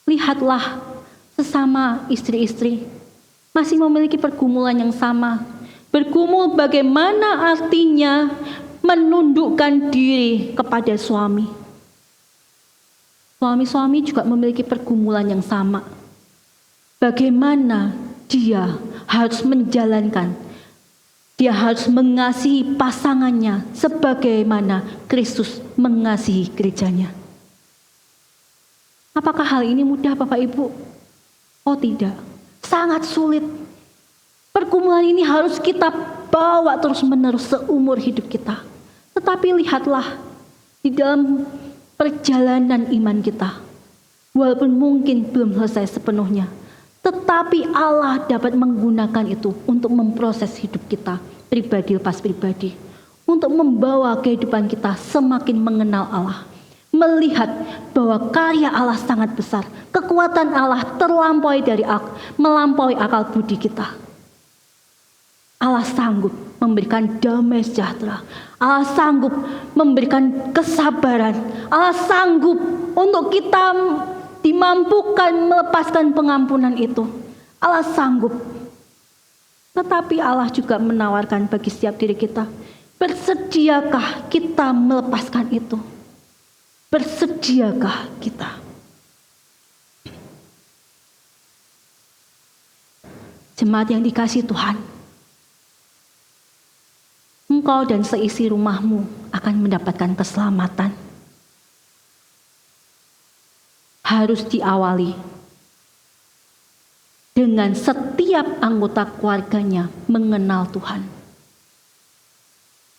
Lihatlah sesama istri-istri masih memiliki pergumulan yang sama. Bergumul bagaimana artinya menundukkan diri kepada suami. Suami-suami juga memiliki pergumulan yang sama. Bagaimana dia harus menjalankan, dia harus mengasihi pasangannya sebagaimana Kristus mengasihi gerejanya. Apakah hal ini mudah Bapak Ibu? Oh tidak, sangat sulit. Pergumulan ini harus kita bawa terus-menerus seumur hidup kita. Tetapi lihatlah di dalam perjalanan iman kita, walaupun mungkin belum selesai sepenuhnya, tetapi Allah dapat menggunakan itu untuk memproses hidup kita, pribadi lepas pribadi, untuk membawa kehidupan kita semakin mengenal Allah. Melihat bahwa karya Allah sangat besar, kekuatan Allah melampaui akal budi kita. Allah sanggup memberikan damai sejahtera, Allah sanggup memberikan kesabaran, Allah sanggup untuk kita dimampukan melepaskan pengampunan itu. Allah sanggup. Tetapi Allah juga menawarkan bagi setiap diri kita, bersediakah kita melepaskan itu? Bersediakah kita? Jemaat yang dikasihi Tuhan, engkau dan seisi rumahmu akan mendapatkan keselamatan. Harus diawali dengan setiap anggota keluarganya mengenal Tuhan.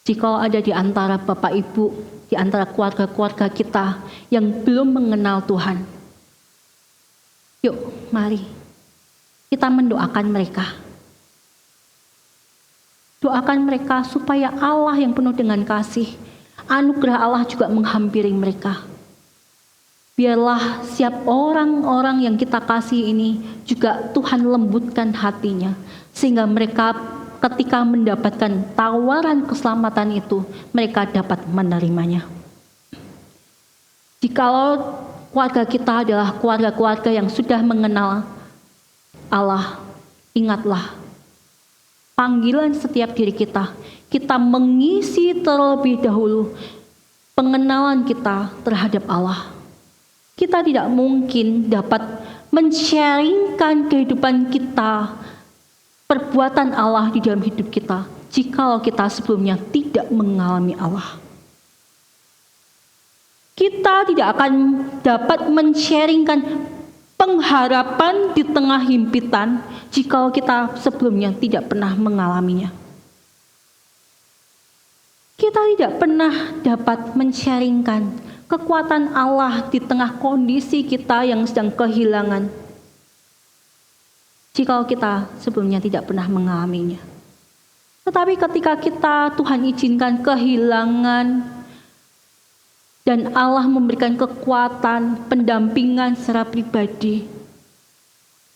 Jika ada di antara Bapak Ibu, di antara keluarga-keluarga kita yang belum mengenal Tuhan, yuk mari kita mendoakan mereka. Doakan mereka supaya Allah yang penuh dengan kasih, anugerah Allah juga menghampiri mereka. Biarlah setiap orang-orang yang kita kasih ini juga Tuhan lembutkan hatinya, sehingga mereka ketika mendapatkan tawaran keselamatan itu, mereka dapat menerimanya. Jikalau keluarga kita adalah keluarga-keluarga yang sudah mengenal Allah, ingatlah panggilan setiap diri kita. Kita mengisi terlebih dahulu pengenalan kita terhadap Allah. Kita tidak mungkin dapat men-sharingkan kehidupan kita, perbuatan Allah di dalam hidup kita, jikalau kita sebelumnya tidak mengalami Allah. Kita tidak akan dapat men-sharingkan pengharapan di tengah himpitan, jikalau kita sebelumnya tidak pernah mengalaminya. Kita tidak pernah dapat men-sharingkan kekuatan Allah di tengah kondisi kita yang sedang kehilangan, jikalau kita sebelumnya tidak pernah mengalaminya. Tetapi ketika Tuhan izinkan kehilangan dan Allah memberikan kekuatan, pendampingan secara pribadi,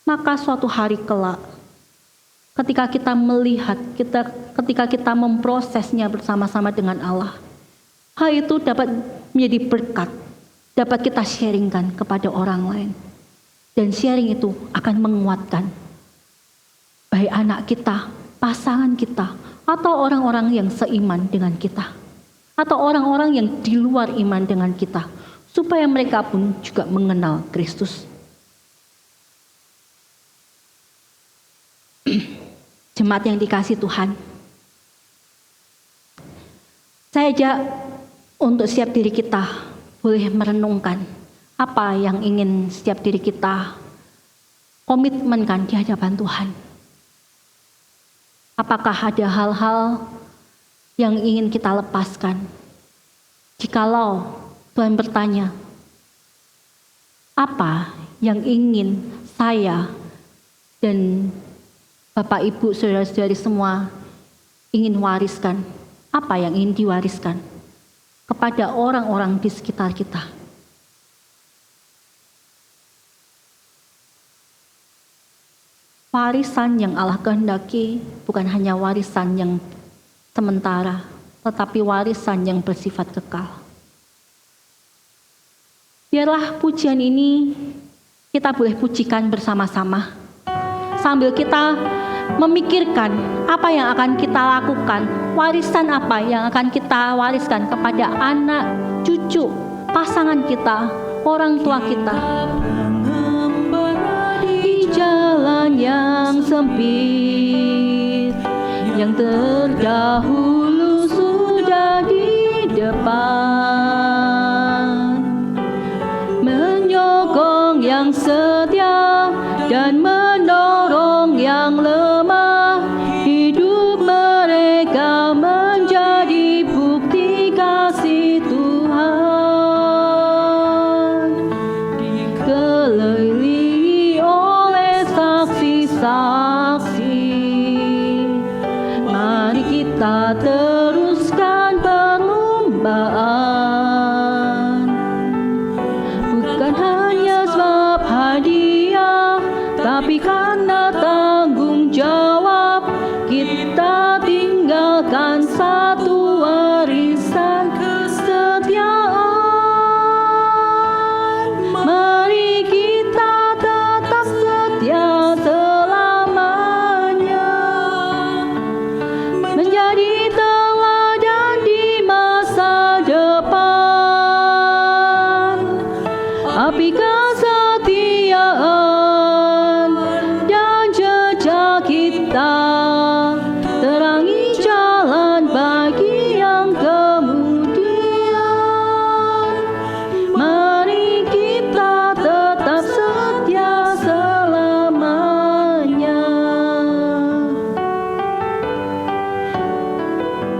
maka suatu hari kelak, ketika kita melihat, ketika kita memprosesnya bersama-sama dengan Allah, hal itu dapat menjadi berkat, dapat kita sharingkan kepada orang lain. Dan sharing itu akan menguatkan baik anak kita, pasangan kita, atau orang-orang yang seiman dengan kita, atau orang-orang yang di luar iman dengan kita, supaya mereka pun juga mengenal Kristus. Jemaat yang dikasihi Tuhan, saya ajak untuk setiap diri kita boleh merenungkan apa yang ingin setiap diri kita komitmenkan di hadapan Tuhan. Apakah ada hal-hal yang ingin kita lepaskan? Jikalau Tuhan bertanya, apa yang ingin saya dan Bapak, Ibu, saudara-saudari semua ingin wariskan? Apa yang ingin diwariskan kepada orang-orang di sekitar kita? Warisan yang Allah kehendaki bukan hanya warisan yang sementara, tetapi warisan yang bersifat kekal. Biarlah pujian ini kita boleh pujikan bersama-sama, sambil kita memikirkan apa yang akan kita lakukan, warisan apa yang akan kita wariskan kepada anak, cucu, pasangan kita, orang tua kita. Di jalan yang sempit, yang terdahulu sudah di depan, menyokong yang setia dan mendorong yang lemah, hidup mereka menjadi bukti kasih Tuhan, dikelilingi oleh saksi-saksi. Mari kita teruskan perlombaan, bukan hanya sebab hadiah, tapi karena tanggung jawab. Kita tinggalkan satu warisan kesetiaan. Mari kita tetap setia selamanya, menjadi teladan di masa depan. Api kesetiaan dan jejak kita terangi jalan bagi yang kemudian. Mari kita tetap setia selamanya.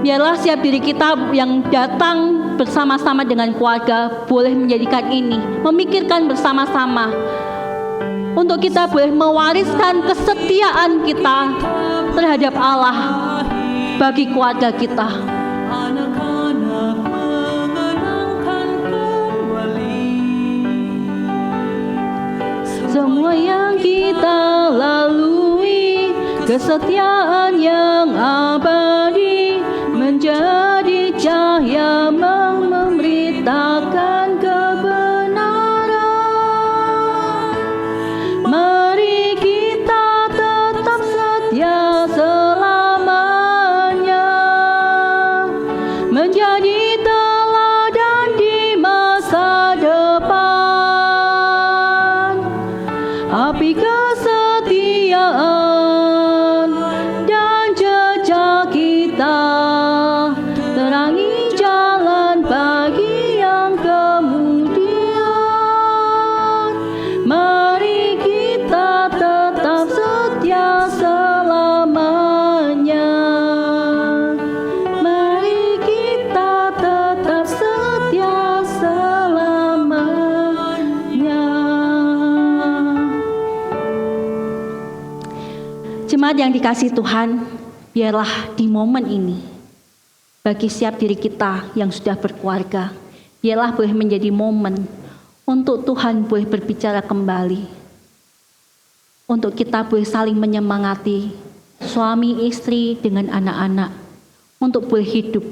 Biarlah setiap diri kita yang datang bersama-sama dengan keluarga boleh menjadikan ini, memikirkan bersama-sama, untuk kita boleh mewariskan kesetiaan kita terhadap Allah bagi keluarga kita. Kesetiaan yang abadi menjadi cahaya memberitakan kebenaran. Mari kita tetap setia selamanya, menjadi teladan di masa depan. Api kesetiaan dan jejak kita terangi jalan bagi yang kemudian. Mari kita tetap setia selamanya. Mari kita tetap setia selamanya. Jemaat yang dikasihi Tuhan, biarlah di momen ini, bagi setiap diri kita yang sudah berkeluarga, biarlah boleh menjadi momen untuk Tuhan boleh berbicara kembali. Untuk kita boleh saling menyemangati suami istri dengan anak-anak, untuk boleh hidup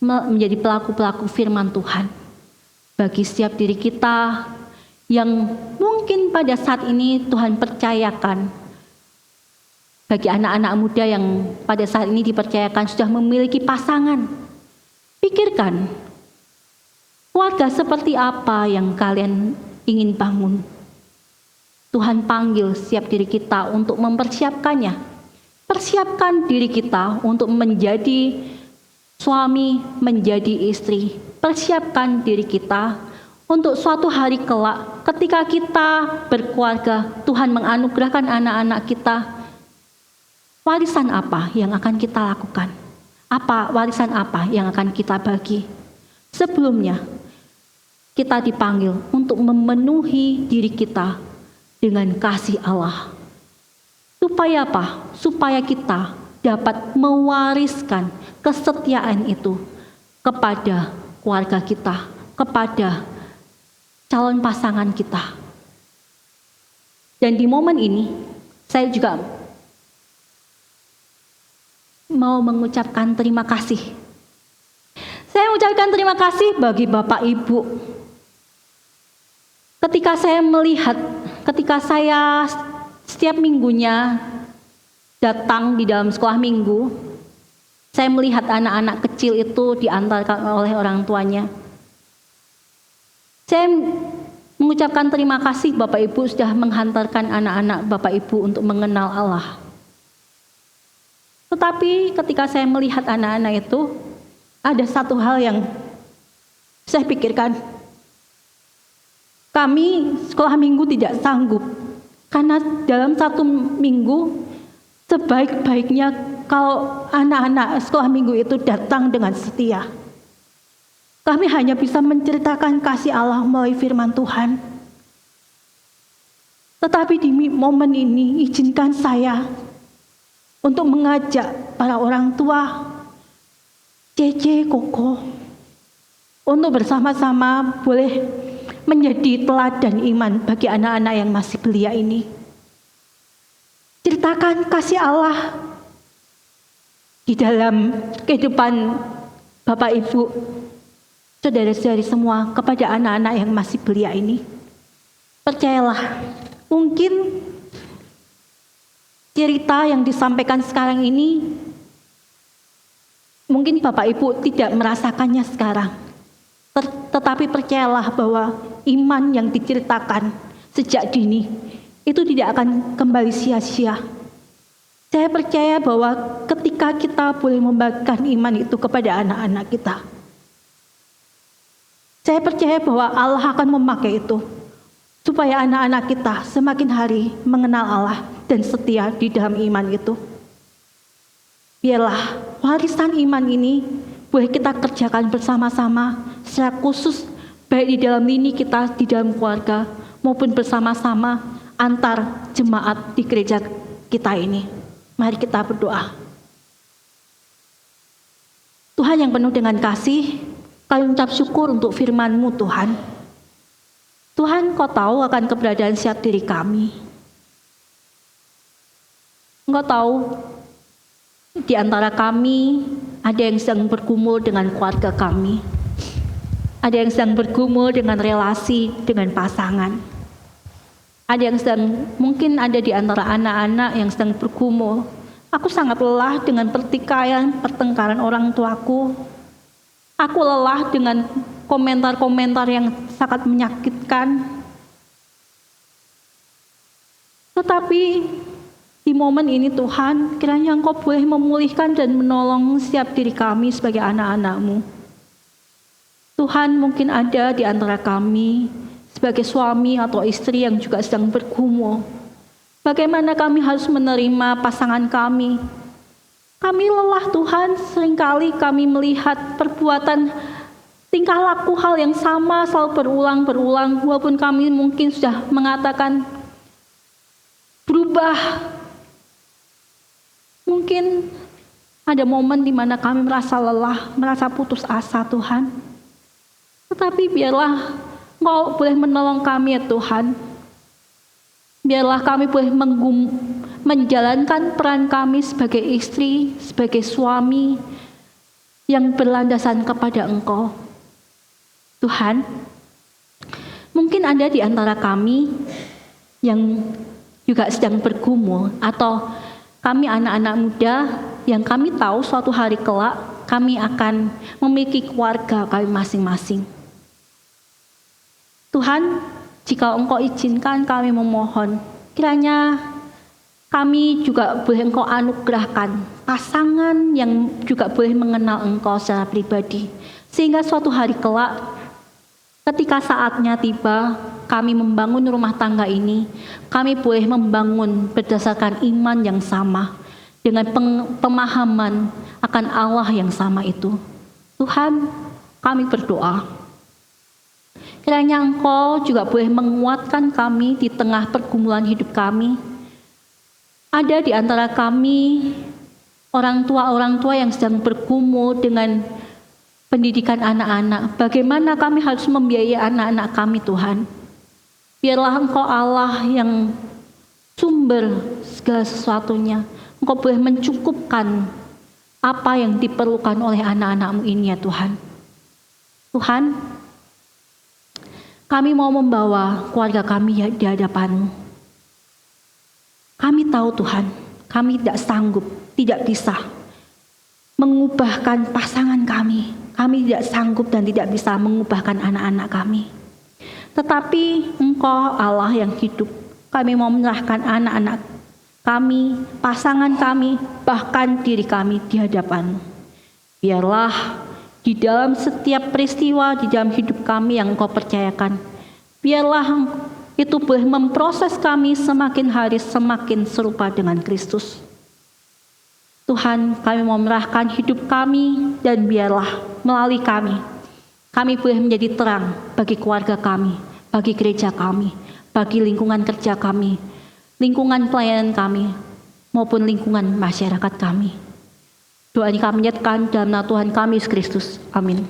menjadi pelaku-pelaku firman Tuhan. Bagi setiap diri kita yang mungkin pada saat ini Tuhan percayakan, bagi anak-anak muda yang pada saat ini dipercayakan sudah memiliki pasangan, pikirkan keluarga seperti apa yang kalian ingin bangun. Tuhan panggil setiap diri kita untuk mempersiapkannya. Persiapkan diri kita untuk menjadi suami, menjadi istri. Persiapkan diri kita untuk suatu hari kelak ketika kita berkeluarga, Tuhan menganugerahkan anak-anak kita. Warisan apa yang akan kita lakukan? Warisan apa yang akan kita bagi? Sebelumnya, kita dipanggil untuk memenuhi diri kita dengan kasih Allah. Supaya apa? Supaya kita dapat mewariskan kesetiaan itu kepada keluarga kita, kepada calon pasangan kita. Dan di momen ini, saya juga mau mengucapkan terima kasih. Saya mengucapkan terima kasih bagi Bapak Ibu. Ketika saya setiap minggunya datang di dalam sekolah minggu, saya melihat anak-anak kecil itu diantarkan oleh orang tuanya. Saya mengucapkan terima kasih Bapak Ibu sudah menghantarkan anak-anak Bapak Ibu untuk mengenal Allah. Tetapi ketika saya melihat anak-anak itu, ada satu hal yang saya pikirkan. Kami sekolah minggu tidak sanggup, karena dalam satu minggu sebaik-baiknya kalau anak-anak sekolah minggu itu datang dengan setia. Kami hanya bisa menceritakan kasih Allah melalui firman Tuhan. Tetapi di momen ini izinkan saya untuk mengajak para orang tua, Cece, Koko, untuk bersama-sama boleh menjadi teladan iman bagi anak-anak yang masih belia ini. Ceritakan kasih Allah di dalam kehidupan Bapak Ibu, saudara-saudari semua kepada anak-anak yang masih belia ini. Percayalah, mungkin cerita yang disampaikan sekarang ini, mungkin Bapak Ibu tidak merasakannya sekarang. Tetapi percayalah bahwa iman yang diceritakan sejak dini, itu tidak akan kembali sia-sia. Saya percaya bahwa ketika kita boleh membagikan iman itu kepada anak-anak kita, saya percaya bahwa Allah akan memakai itu, supaya anak-anak kita semakin hari mengenal Allah dan setia di dalam iman itu. Biarlah warisan iman ini boleh kita kerjakan bersama-sama secara khusus, baik di dalam lini kita, di dalam keluarga, maupun bersama-sama antar jemaat di gereja kita ini. Mari kita berdoa. Tuhan yang penuh dengan kasih, kami ucap syukur untuk firman-Mu Tuhan. Tuhan, Kau tahu akan keberadaan setiap diri kami. Engkau tahu di antara kami ada yang sedang bergumul dengan keluarga kami. Ada yang sedang bergumul dengan relasi dengan pasangan. Ada yang mungkin ada di antara anak-anak yang sedang bergumul. Aku sangat lelah dengan pertikaian, pertengkaran orang tuaku. Aku lelah dengan komentar-komentar yang sangat menyakitkan. Tetapi di momen ini Tuhan, kiranya Engkau boleh memulihkan dan menolong setiap diri kami sebagai anak-anak-Mu. Tuhan, mungkin ada di antara kami sebagai suami atau istri yang juga sedang bergumul. Bagaimana kami harus menerima pasangan kami? Kami lelah Tuhan, seringkali kami melihat perbuatan tingkah laku hal yang sama selalu berulang-berulang, walaupun kami mungkin sudah mengatakan berubah. Mungkin ada momen di mana kami merasa lelah, merasa putus asa Tuhan. Tetapi biarlah Engkau boleh menolong kami ya Tuhan. Biarlah kami boleh menjalankan peran kami sebagai istri, sebagai suami yang berlandasan kepada Engkau. Tuhan, mungkin ada di antara kami yang juga sedang bergumul, atau kami anak-anak muda yang kami tahu suatu hari kelak kami akan memiliki keluarga kami masing-masing. Tuhan, jika Engkau izinkan kami memohon, kiranya kami juga boleh Engkau anugerahkan pasangan yang juga boleh mengenal Engkau secara pribadi. Sehingga suatu hari kelak, ketika saatnya tiba, kami membangun rumah tangga ini, kami boleh membangun berdasarkan iman yang sama, dengan pemahaman akan Allah yang sama itu. Tuhan, kami berdoa. Kiranya Engkau juga boleh menguatkan kami di tengah pergumulan hidup kami. Ada di antara kami orang tua yang sedang bergumul dengan pendidikan anak-anak. Bagaimana kami harus membiayai anak-anak kami Tuhan. Biarlah Engkau Allah yang sumber segala sesuatunya. Engkau boleh mencukupkan apa yang diperlukan oleh anak-anak-Mu ini ya Tuhan. Tuhan, kami mau membawa keluarga kami di hadapan-Mu. Kami tahu Tuhan, kami tidak sanggup, tidak bisa mengubahkan pasangan kami. Kami tidak sanggup dan tidak bisa mengubahkan anak-anak kami. Tetapi Engkau Allah yang hidup. Kami mau menyerahkan anak-anak kami, pasangan kami, bahkan diri kami di hadapan-Mu. Biarlah di dalam setiap peristiwa di dalam hidup kami yang Engkau percayakan, biarlah itu boleh memproses kami semakin hari semakin serupa dengan Kristus. Tuhan, kami mau menyerahkan hidup kami dan biarlah melalui kami boleh menjadi terang bagi keluarga kami, bagi gereja kami, bagi lingkungan kerja kami, lingkungan pelayanan kami, maupun lingkungan masyarakat kami. Doa ini kami nyatakan dalam nama Tuhan kami Yesus Kristus. Amin.